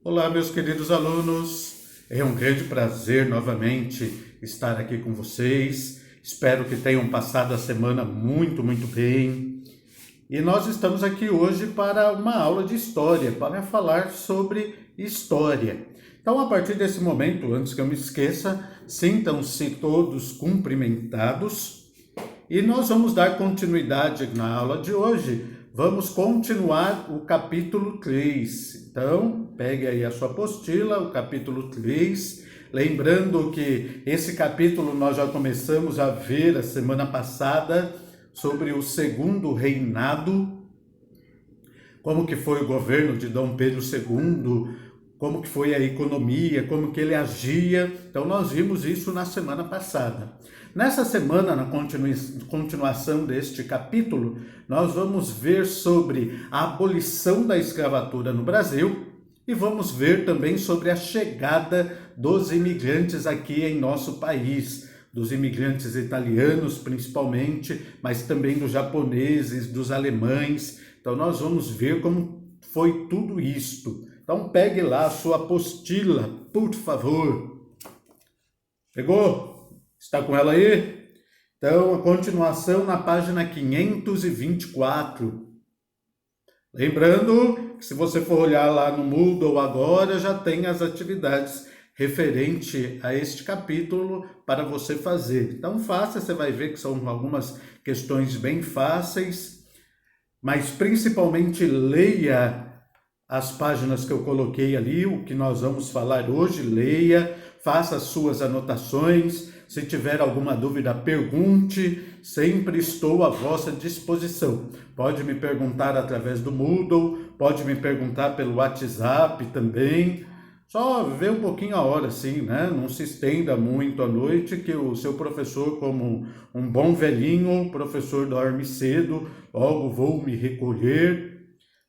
Olá, meus queridos alunos. É um grande prazer novamente estar aqui com vocês. Espero que tenham passado a semana muito bem. E nós estamos aqui hoje para uma aula de história, para falar sobre história. Então, a partir desse momento, antes que eu me esqueça, sintam-se todos cumprimentados. E nós vamos dar continuidade na aula de hoje. Vamos continuar o capítulo 3. Então, pegue aí a sua apostila, o capítulo 3. Lembrando que esse capítulo nós já começamos a ver a semana passada sobre o segundo reinado, como que foi o governo de Dom Pedro II, como que foi a economia, como que ele agia. Então, nós vimos isso na semana passada. Nessa semana, na continuação deste capítulo, nós vamos ver sobre a abolição da escravatura no Brasil e vamos ver também sobre a chegada dos imigrantes aqui em nosso país, dos imigrantes italianos principalmente, mas também dos japoneses, dos alemães. Então, nós vamos ver como foi tudo isto. Então, pegue lá a sua apostila, por favor. Pegou? Está com ela aí? Então, a continuação na página 524. Lembrando que se você for olhar lá no Moodle agora, já tem as atividades referente a este capítulo para você fazer. Então, faça, você vai ver que são algumas questões bem fáceis, mas principalmente leia as páginas que eu coloquei ali, o que nós vamos falar hoje, leia, faça as suas anotações. Se tiver alguma dúvida, pergunte, sempre estou à vossa disposição. Pode me perguntar através do Moodle, pode me perguntar pelo WhatsApp também. Só vê um pouquinho a hora, sim, né? Não se estenda muito à noite, que o seu professor, como um bom velhinho, o professor dorme cedo, logo vou me recolher,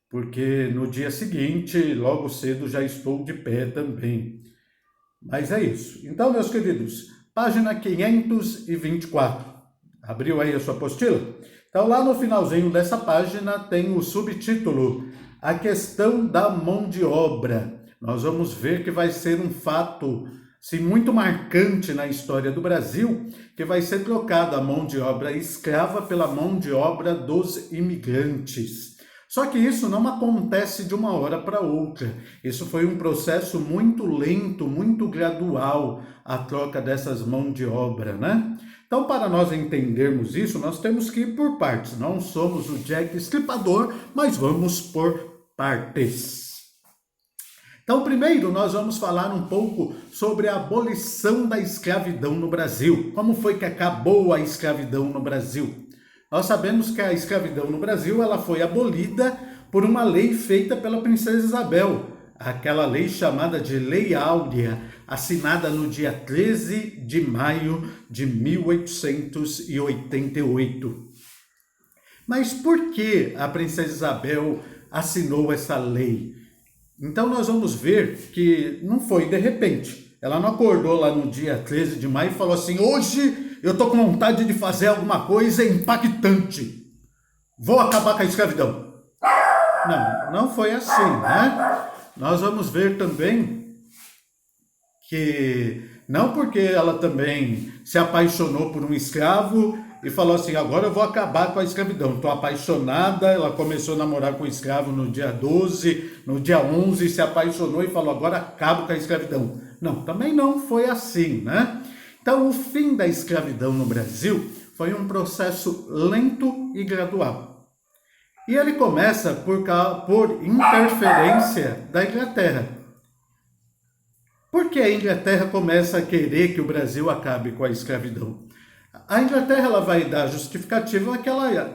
porque no dia seguinte, logo cedo, já estou de pé também. Mas é isso. Então, meus queridos, página 524. Abriu aí a sua apostila? Então, lá no finalzinho dessa página tem o subtítulo, A Questão da Mão de Obra. Nós vamos ver que vai ser um fato, sim, muito marcante na história do Brasil, que vai ser trocada a mão de obra escrava pela mão de obra dos imigrantes. Só que isso não acontece de uma hora para outra. Isso foi um processo muito lento, muito gradual, a troca dessas mãos de obra, né? Então, para nós entendermos isso, nós temos que ir por partes. Não somos o Jack Estripador, mas vamos por partes. Então, primeiro, nós vamos falar um pouco sobre a abolição da escravidão no Brasil. Como foi que acabou a escravidão no Brasil? Nós sabemos que a escravidão no Brasil ela foi abolida por uma lei feita pela princesa Isabel, aquela lei chamada de Lei Áurea, assinada no dia 13 de maio de 1888. Mas por que a princesa Isabel assinou essa lei? Então nós vamos ver que não foi de repente. Ela não acordou lá no dia 13 de maio e falou assim: hoje eu estou com vontade de fazer alguma coisa impactante. Vou acabar com a escravidão. Não foi assim, né? Nós vamos ver também que não porque ela também se apaixonou por um escravo e falou assim, agora eu vou acabar com a escravidão. Estou apaixonada, ela começou a namorar com o escravo no dia 12, no dia 11 se apaixonou e falou, agora acabo com a escravidão. Não, também não foi assim, né? Então, o fim da escravidão no Brasil foi um processo lento e gradual. E ele começa por interferência da Inglaterra. Por que a Inglaterra começa a querer que o Brasil acabe com a escravidão? A Inglaterra ela vai dar justificativa que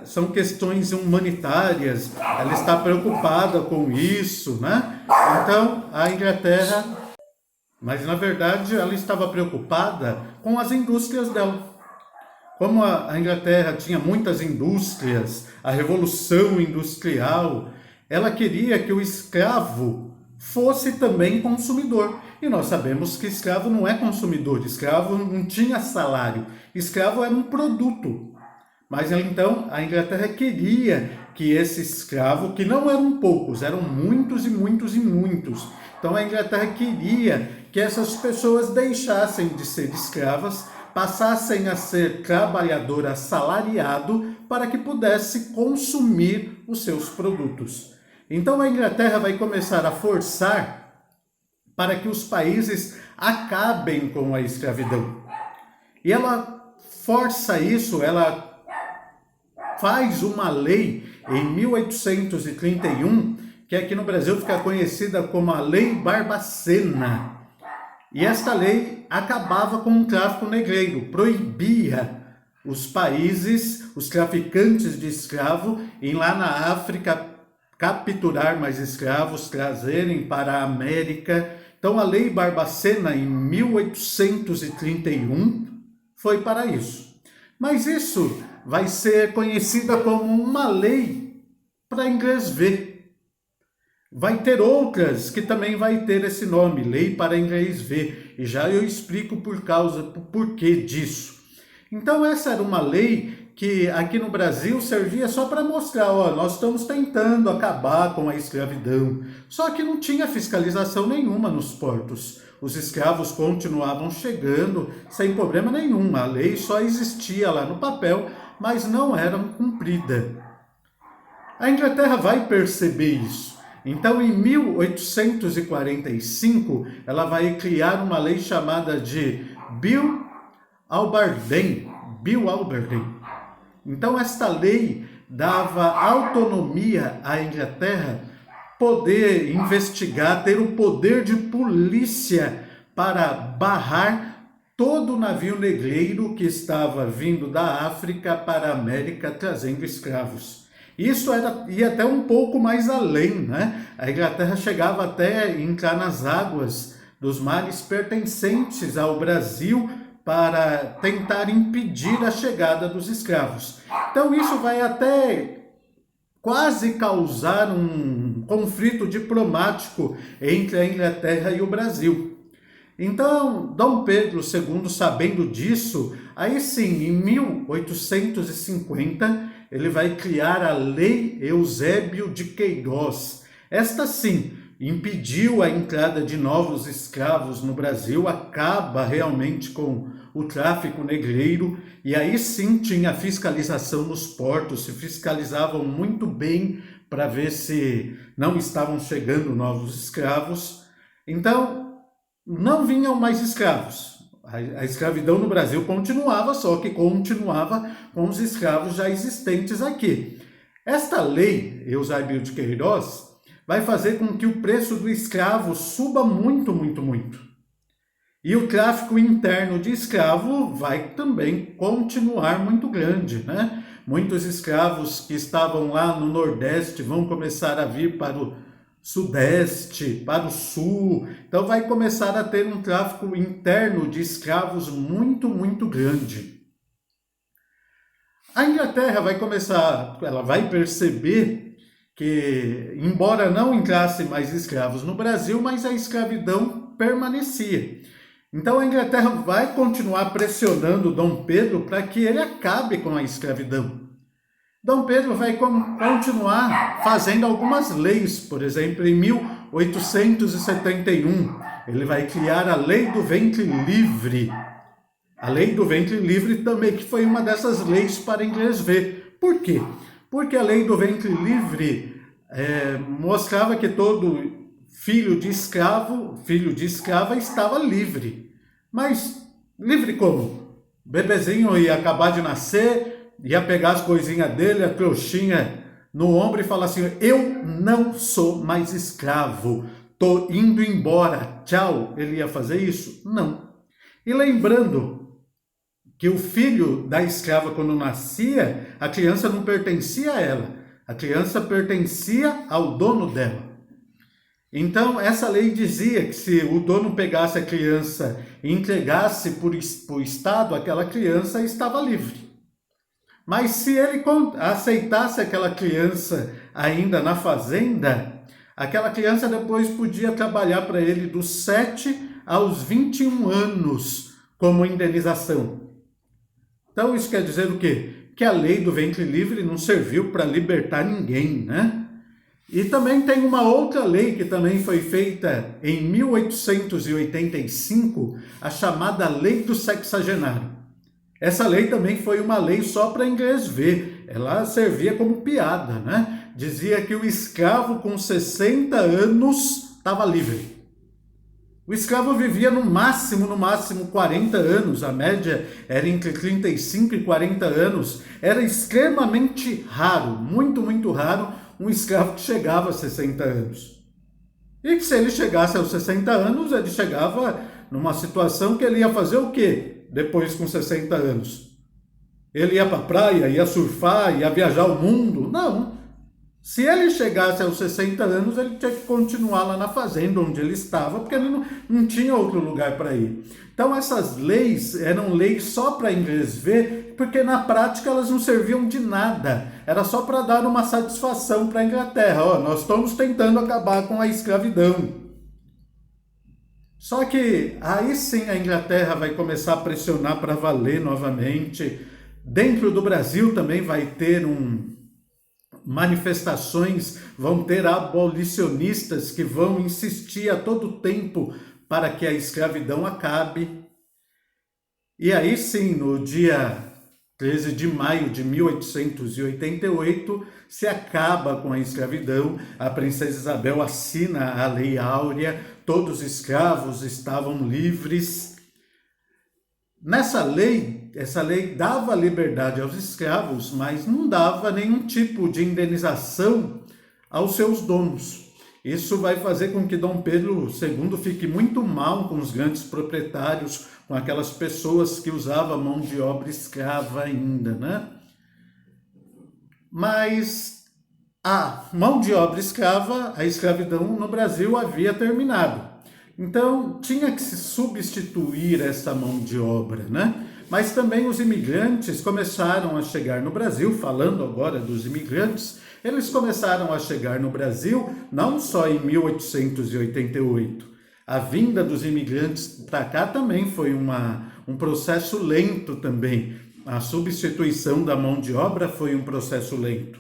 são questões humanitárias, ela está preocupada com isso, né? Então, a Inglaterra... Mas, na verdade, ela estava preocupada com as indústrias dela. Como a Inglaterra tinha muitas indústrias, a Revolução Industrial, ela queria que o escravo fosse também consumidor. E nós sabemos que escravo não é consumidor, escravo não tinha salário, escravo era um produto. Mas então a Inglaterra queria que esse escravo, que não eram poucos, eram muitos e muitos e muitos, Então a Inglaterra queria que essas pessoas deixassem de ser escravas, passassem a ser trabalhador assalariado para que pudesse consumir os seus produtos. Então a Inglaterra vai começar a forçar para que os países acabem com a escravidão. E ela força isso, ela faz uma lei em 1831, que aqui no Brasil fica conhecida como a Lei Barbacena. E esta lei acabava com o tráfico negreiro, proibia os países, os traficantes de escravo, em lá na África capturar mais escravos, trazerem para a América. Então a Lei Barbacena, em 1831, foi para isso. Mas isso vai ser conhecida como uma lei para inglês ver. Vai ter outras que também vai ter esse nome, Lei para Inglês Ver, e já eu explico por porquê disso. Então essa era uma lei que aqui no Brasil servia só para mostrar, ó, nós estamos tentando acabar com a escravidão. Só que não tinha fiscalização nenhuma nos portos. Os escravos continuavam chegando sem problema nenhum. A lei só existia lá no papel, mas não era cumprida. A Inglaterra vai perceber isso. Então, em 1845, ela vai criar uma lei chamada de Bill Albardine. Então, esta lei dava autonomia à Inglaterra poder investigar, ter o poder de polícia para barrar todo o navio negreiro que estava vindo da África para a América trazendo escravos. Isso ia até um pouco mais além, né? A Inglaterra chegava até a entrar nas águas dos mares pertencentes ao Brasil para tentar impedir a chegada dos escravos. Então isso vai até quase causar um conflito diplomático entre a Inglaterra e o Brasil. Então, Dom Pedro II, sabendo disso, aí sim, em 1850, ele vai criar a Lei Eusébio de Queiroz. Esta sim, impediu a entrada de novos escravos no Brasil, acaba realmente com o tráfico negreiro, e aí sim tinha fiscalização nos portos, se fiscalizavam muito bem para ver se não estavam chegando novos escravos. Então, não vinham mais escravos. A escravidão no Brasil continuava, só que continuava com os escravos já existentes aqui. Esta lei, Eusébio de Queiroz, vai fazer com que o preço do escravo suba muito, muito, muito. E o tráfico interno de escravo vai também continuar muito grande, né? Muitos escravos que estavam lá no Nordeste vão começar a vir para o Sudeste, para o Sul. Então vai começar a ter um tráfico interno de escravos muito, muito grande. A Inglaterra ela vai perceber que, embora não entrasse mais escravos no Brasil, mas a escravidão permanecia. Então a Inglaterra vai continuar pressionando Dom Pedro para que ele acabe com a escravidão. Dom Pedro vai continuar fazendo algumas leis, por exemplo, em 1871, ele vai criar a Lei do Ventre Livre. A Lei do Ventre Livre também, que foi uma dessas leis para inglês ver. Por quê? Porque a Lei do Ventre Livre mostrava que todo filho de escrava estava livre. Mas livre como? O bebezinho ia acabar de nascer, ia pegar as coisinhas dele, a trouxinha no ombro e falar assim, eu não sou mais escravo, tô indo embora, tchau. Ele ia fazer isso? Não. E lembrando que o filho da escrava, quando nascia, a criança não pertencia a ela, a criança pertencia ao dono dela. Então, essa lei dizia que se o dono pegasse a criança e entregasse para o Estado, aquela criança estava livre. Mas se ele aceitasse aquela criança ainda na fazenda, aquela criança depois podia trabalhar para ele dos 7 aos 21 anos como indenização. Então isso quer dizer o quê? Que a lei do ventre livre não serviu para libertar ninguém, né? E também tem uma outra lei que também foi feita em 1885, a chamada Lei do Sexagenário. Essa lei também foi uma lei só para inglês ver, ela servia como piada, né? Dizia que o escravo com 60 anos estava livre. O escravo vivia no máximo 40 anos, a média era entre 35 e 40 anos. Era extremamente raro, muito raro, um escravo que chegava a 60 anos. E que se ele chegasse aos 60 anos, ele chegava numa situação que ele ia fazer o quê? Depois com 60 anos. Ele ia para a praia, ia surfar, ia viajar o mundo? Não. Se ele chegasse aos 60 anos, ele tinha que continuar lá na fazenda onde ele estava, porque ele não tinha outro lugar para ir. Então essas leis eram leis só para inglês ver, porque na prática elas não serviam de nada. Era só para dar uma satisfação para a Inglaterra. Ó, nós estamos tentando acabar com a escravidão. Só que aí sim a Inglaterra vai começar a pressionar para valer novamente. Dentro do Brasil também vai ter manifestações, vão ter abolicionistas que vão insistir a todo tempo para que a escravidão acabe. E aí sim, no dia 13 de maio de 1888, se acaba com a escravidão, a princesa Isabel assina a Lei Áurea, todos os escravos estavam livres. Essa lei dava liberdade aos escravos, mas não dava nenhum tipo de indenização aos seus donos. Isso vai fazer com que Dom Pedro II fique muito mal com os grandes proprietários, com aquelas pessoas que usavam mão de obra escrava ainda, né? Mas a mão de obra escrava, a escravidão no Brasil havia terminado. Então, tinha que se substituir essa mão de obra, né? Mas também os imigrantes começaram a chegar no Brasil, falando agora dos imigrantes, eles começaram a chegar no Brasil não só em 1888. A vinda dos imigrantes para cá também foi um processo lento também. A substituição da mão de obra foi um processo lento.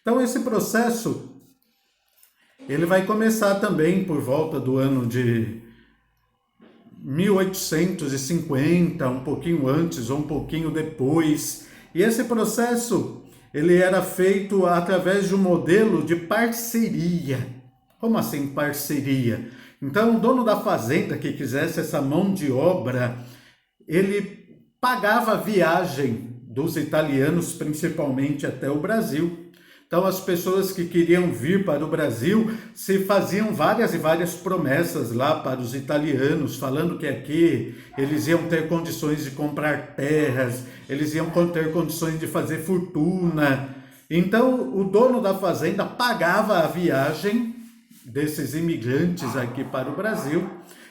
Então, esse processo ele vai começar também por volta do ano de 1850, um pouquinho antes ou um pouquinho depois. E esse processo, ele era feito através de um modelo de parceria. Como assim parceria? Então, o dono da fazenda que quisesse essa mão de obra, ele pagava a viagem dos italianos, principalmente até o Brasil. Então, as pessoas que queriam vir para o Brasil se faziam várias e várias promessas lá para os italianos, falando que aqui eles iam ter condições de comprar terras, eles iam ter condições de fazer fortuna. Então, o dono da fazenda pagava a viagem desses imigrantes aqui para o Brasil.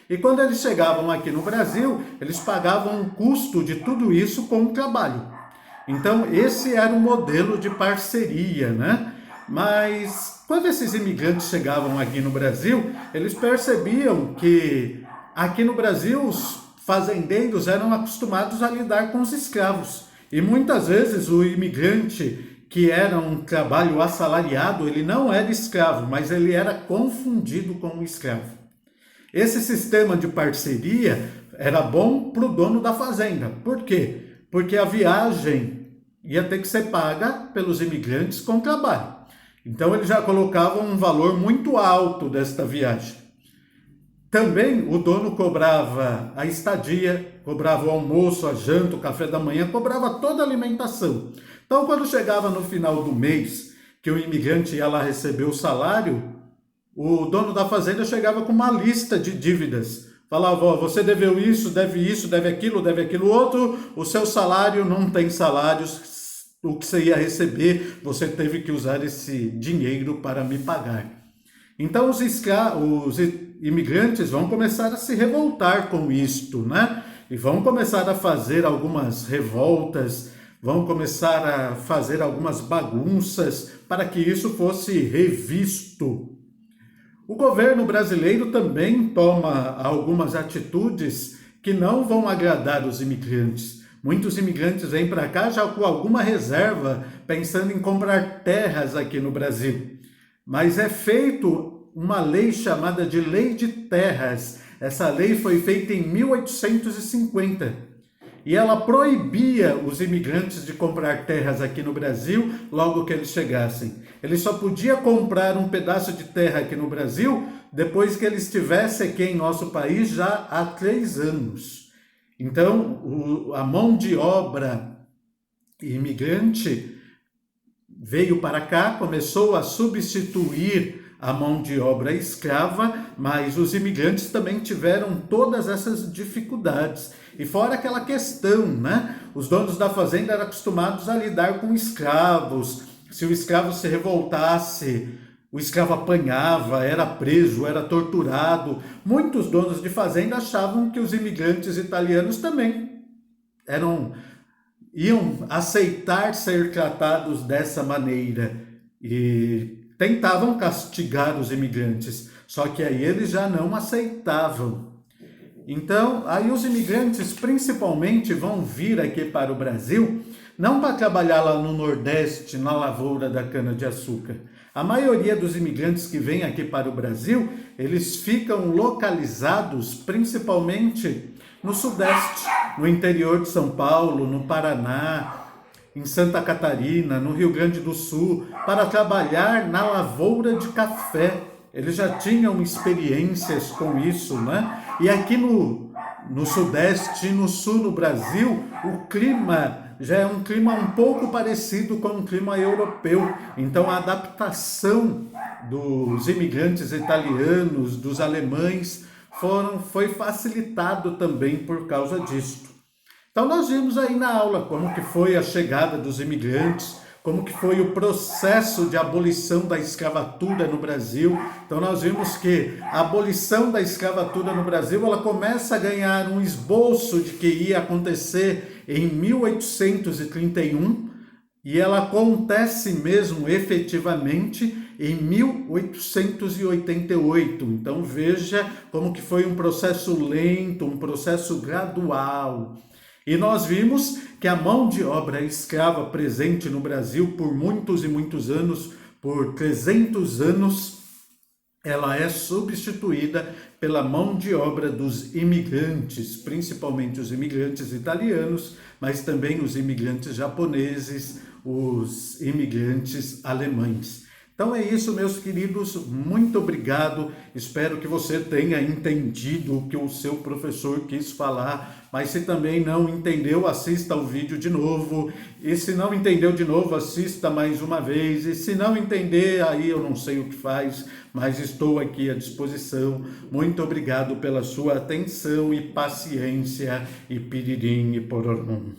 E quando eles chegavam aqui no Brasil, eles pagavam o custo de tudo isso com o trabalho. Então, esse era um modelo de parceria, né? Mas, quando esses imigrantes chegavam aqui no Brasil, eles percebiam que aqui no Brasil os fazendeiros eram acostumados a lidar com os escravos. E muitas vezes o imigrante, que era um trabalho assalariado, ele não era escravo, mas ele era confundido com um escravo. Esse sistema de parceria era bom para o dono da fazenda. Por quê? Porque a viagem ia ter que ser paga pelos imigrantes com trabalho. Então, eles já colocavam um valor muito alto desta viagem. Também o dono cobrava a estadia, cobrava o almoço, a janta, o café da manhã, cobrava toda a alimentação. Então, quando chegava no final do mês, que o imigrante ia lá receber o salário, o dono da fazenda chegava com uma lista de dívidas. Falava, ó, você deveu isso, deve aquilo outro, o seu salário não tem salários, o que você ia receber, você teve que usar esse dinheiro para me pagar. Então os imigrantes vão começar a se revoltar com isto, né? E vão começar a fazer algumas revoltas, vão começar a fazer algumas bagunças para que isso fosse revisto. O governo brasileiro também toma algumas atitudes que não vão agradar os imigrantes. Muitos imigrantes vêm para cá já com alguma reserva, pensando em comprar terras aqui no Brasil. mas é feito uma lei chamada de Lei de Terras. Essa lei foi feita em 1850 e ela proibia os imigrantes de comprar terras aqui no Brasil logo que eles chegassem. Eles só podiam comprar um pedaço de terra aqui no Brasil depois que eles estivessem aqui em nosso país já há 3 anos. Então, a mão de obra imigrante veio para cá, começou a substituir a mão de obra escrava, mas os imigrantes também tiveram todas essas dificuldades. E fora aquela questão, né? Os donos da fazenda eram acostumados a lidar com escravos. Se o escravo se revoltasse, o escravo apanhava, era preso, era torturado. Muitos donos de fazenda achavam que os imigrantes italianos também iam aceitar ser tratados dessa maneira e tentavam castigar os imigrantes, só que aí eles já não aceitavam. Então, aí os imigrantes principalmente vão vir aqui para o Brasil, não para trabalhar lá no Nordeste, na lavoura da cana-de-açúcar. A maioria dos imigrantes que vêm aqui para o Brasil, eles ficam localizados principalmente no Sudeste, no interior de São Paulo, no Paraná, em Santa Catarina, no Rio Grande do Sul, para trabalhar na lavoura de café. Eles já tinham experiências com isso, né? E aqui no Sudeste e no Sul do Brasil, o clima já é um clima um pouco parecido com o clima europeu. Então, a adaptação dos imigrantes italianos, dos alemães, foi facilitado também por causa disto. Então nós vimos aí na aula como que foi a chegada dos imigrantes, como que foi o processo de abolição da escravatura no Brasil. Então nós vimos que a abolição da escravatura no Brasil, ela começa a ganhar um esboço de que ia acontecer em 1831 e ela acontece mesmo efetivamente em 1888. Então veja como que foi um processo lento, um processo gradual. E nós vimos que a mão de obra escrava presente no Brasil por muitos e muitos anos, por 300 anos, ela é substituída pela mão de obra dos imigrantes, principalmente os imigrantes italianos, mas também os imigrantes japoneses, os imigrantes alemães. Então é isso, meus queridos, muito obrigado, espero que você tenha entendido o que o seu professor quis falar, mas se também não entendeu, assista o vídeo de novo, e se não entendeu de novo, assista mais uma vez, e se não entender, aí eu não sei o que faz, mas estou aqui à disposição. Muito obrigado pela sua atenção e paciência, e piririm e pororum.